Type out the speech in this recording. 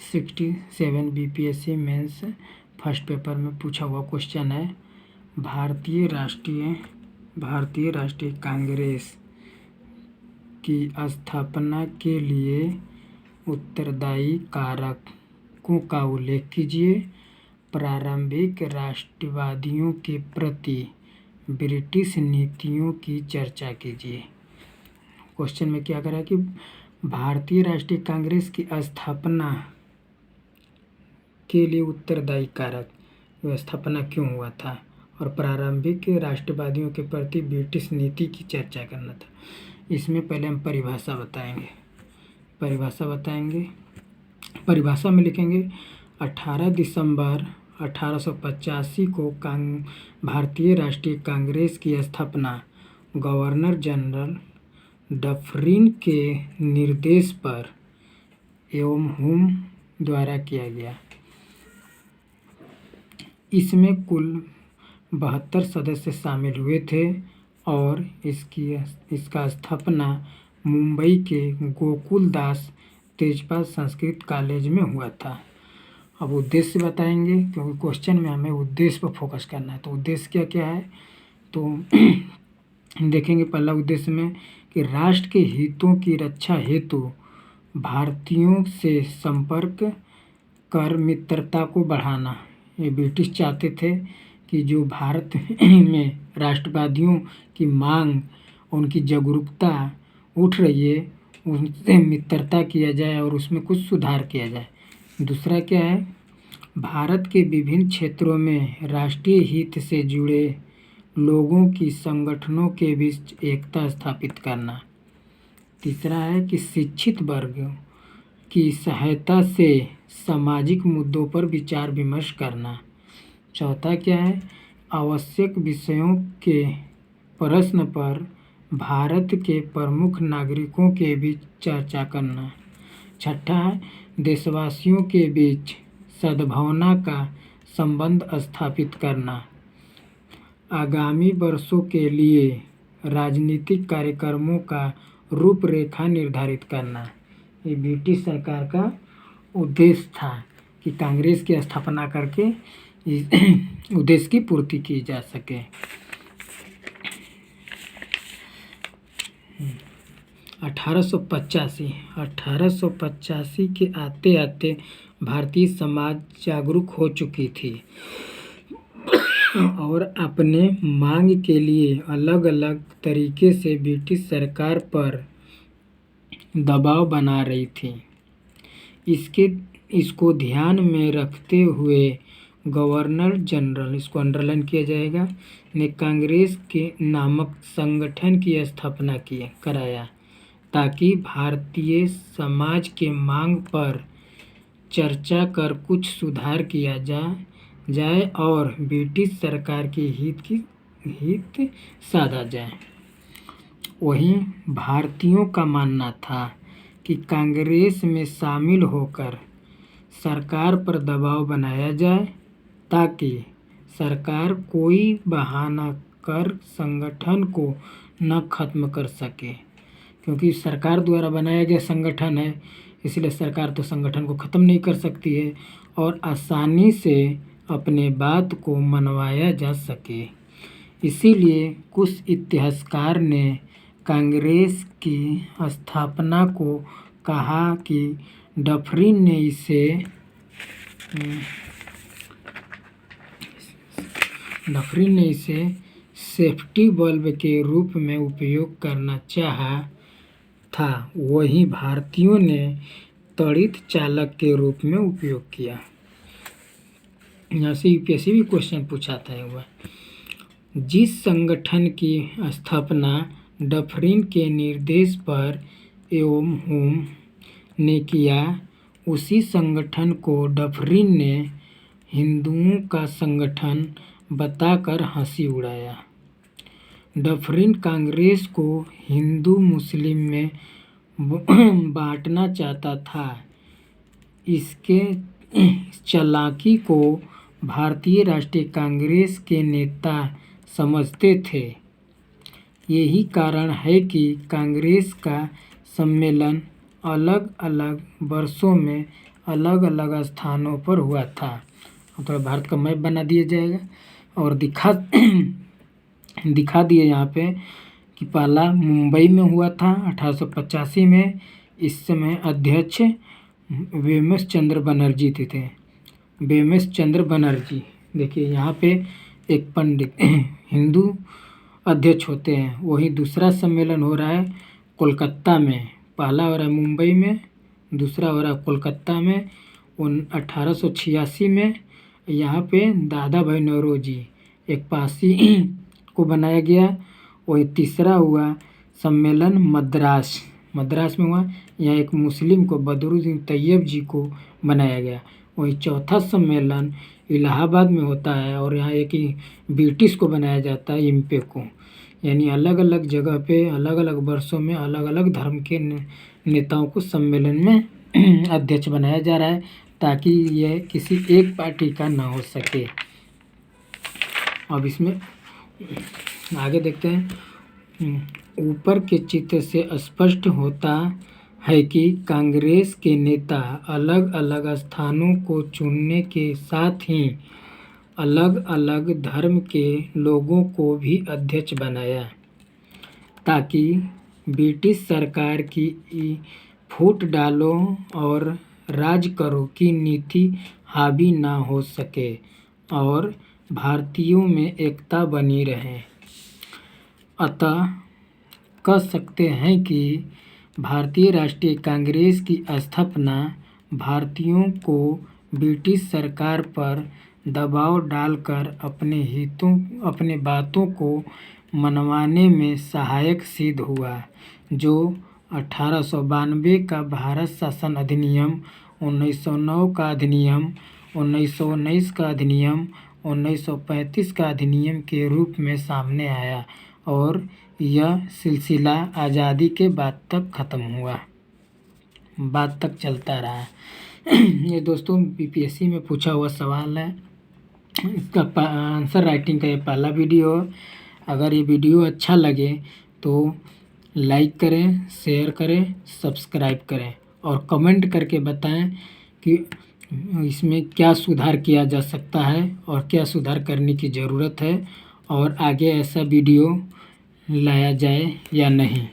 67 BPSC mains first paper में पूछा हुआ क्वेश्चन है। भारतीय राष्ट्रीय कांग्रेस की स्थापना के लिए उत्तरदायी कारकों का उल्लेख कीजिए। प्रारंभिक राष्ट्रवादियों के प्रति ब्रिटिश नीतियों की चर्चा कीजिए। क्वेश्चन में क्या करा कि भारतीय राष्ट्रीय कांग्रेस की स्थापना के लिए उत्तरदायी कारक, स्थापना क्यों हुआ था, और प्रारंभिक राष्ट्रवादियों के प्रति ब्रिटिश नीति की चर्चा करना था। इसमें पहले हम परिभाषा बताएंगे। परिभाषा में लिखेंगे 18 दिसंबर 1885 को भारतीय राष्ट्रीय कांग्रेस की स्थापना गवर्नर जनरल डफरिन के निर्देश पर एवं हुम द्वारा किया गया। इसमें कुल 72 सदस्य शामिल हुए थे और इसका स्थापना मुंबई के गोकुल दास तेजपाल संस्कृत कॉलेज में हुआ था। अब उद्देश्य बताएंगे, क्योंकि क्वेश्चन में हमें उद्देश्य पर फोकस करना है। तो उद्देश्य क्या क्या है तो देखेंगे। पहला उद्देश्य में कि राष्ट्र के हितों की रक्षा हेतु भारतीयों से संपर्क कर मित्रता को बढ़ाना। ये ब्रिटिश चाहते थे कि जो भारत में राष्ट्रवादियों की मांग, उनकी जागरूकता उठ रही है, उनसे मित्रता किया जाए और उसमें कुछ सुधार किया जाए। दूसरा क्या है, भारत के विभिन्न क्षेत्रों में राष्ट्रीय हित से जुड़े लोगों की संगठनों के बीच एकता स्थापित करना। तीसरा है कि शिक्षित वर्ग की सहायता से सामाजिक मुद्दों पर विचार विमर्श करना। चौथा क्या है, आवश्यक विषयों के प्रश्न पर भारत के प्रमुख नागरिकों के बीच चर्चा करना। छठा है, देशवासियों के बीच सद्भावना का संबंध स्थापित करना। आगामी वर्षों के लिए राजनीतिक कार्यक्रमों का रूपरेखा निर्धारित करना। ये ब्रिटिश सरकार का उद्देश्य था कि कांग्रेस की स्थापना करके इस उद्देश्य की पूर्ति की जा सके। 1885 के आते आते भारतीय समाज जागरूक हो चुकी थी और अपने मांग के लिए अलग अलग तरीके से ब्रिटिश सरकार पर दबाव बना रही थी। इसको ध्यान में रखते हुए गवर्नर जनरल, इसको अंडरलाइन किया जाएगा, ने कांग्रेस के नामक संगठन की स्थापना कराया ताकि भारतीय समाज के मांग पर चर्चा कर कुछ सुधार किया जाए और ब्रिटिश सरकार के हित साधा जाए। वहीं भारतीयों का मानना था कि कांग्रेस में शामिल होकर सरकार पर दबाव बनाया जाए ताकि सरकार कोई बहाना कर संगठन को न खत्म कर सके, क्योंकि सरकार द्वारा बनाया गया संगठन है, इसलिए सरकार तो संगठन को ख़त्म नहीं कर सकती है और आसानी से अपने बात को मनवाया जा सके। इसीलिए कुछ इतिहासकार ने कांग्रेस की स्थापना को कहा कि डफरिन ने इसे सेफ्टी बल्ब के रूप में उपयोग करना चाहा था। वहीं भारतीयों ने त्वरित चालक के रूप में उपयोग किया। यहाँ से यूपीएससी भी क्वेश्चन पूछा था। जिस संगठन की स्थापना डफरिन के निर्देश पर एवं हुम ने किया, उसी संगठन को डफरिन ने हिंदुओं का संगठन बताकर हंसी उड़ाया। डफरिन कांग्रेस को हिंदू मुस्लिम में बांटना चाहता था। इसके चालाकी को भारतीय राष्ट्रीय कांग्रेस के नेता समझते थे। यही कारण है कि कांग्रेस का सम्मेलन अलग अलग वर्षों में अलग अलग स्थानों पर हुआ था। तो भारत का मैप बना दिया जाएगा और दिखा दिए यहाँ पे कि पहला मुंबई में हुआ था 1885 में। इस समय अध्यक्ष वेमस चंद्र बनर्जी थे। वेमस चंद्र बनर्जी, देखिए यहाँ पे एक पंडित हिंदू अध्यक्ष होते हैं। वही दूसरा सम्मेलन हो रहा है कोलकाता में। पहला हो रहा है मुंबई में, दूसरा हो रहा है कोलकाता में 1886 में। यहाँ पे दादा भाई नौरोजी एक पासी को बनाया गया। वही तीसरा हुआ सम्मेलन मद्रास में हुआ। यहाँ एक मुस्लिम को बदरुद्दीन तैयब जी को बनाया गया। वही चौथा सम्मेलन इलाहाबाद में होता है और यहाँ एक ही ब्रिटिश को बनाया जाता है, इम्पे को। यानी अलग अलग जगह पे अलग अलग वर्षों में अलग अलग धर्म के नेताओं को सम्मेलन में अध्यक्ष बनाया जा रहा है, ताकि यह किसी एक पार्टी का ना हो सके। अब इसमें आगे देखते हैं। ऊपर के चित्र से स्पष्ट होता है कि कांग्रेस के नेता अलग अलग स्थानों को चुनने के साथ ही अलग अलग धर्म के लोगों को भी अध्यक्ष बनाया, ताकि ब्रिटिश सरकार की फूट डालो और राज करो की नीति हावी ना हो सके और भारतीयों में एकता बनी रहे। अतः कह सकते हैं कि भारतीय राष्ट्रीय कांग्रेस की स्थापना भारतीयों को ब्रिटिश सरकार पर दबाव डालकर अपने बातों को मनवाने में सहायक सिद्ध हुआ, जो 1892 का भारत शासन अधिनियम, 1909 का अधिनियम, 1919 का अधिनियम, 1935 का अधिनियम के रूप में सामने आया और यह सिलसिला आज़ादी के बाद तक चलता रहा। ये दोस्तों बीपीएससी में पूछा हुआ सवाल है। इसका आंसर राइटिंग का ये पहला वीडियो। अगर ये वीडियो अच्छा लगे तो लाइक करें, शेयर करें, सब्सक्राइब करें और कमेंट करके बताएं कि इसमें क्या सुधार किया जा सकता है और क्या सुधार करने की ज़रूरत है और आगे ऐसा वीडियो लाया जाए या नहीं।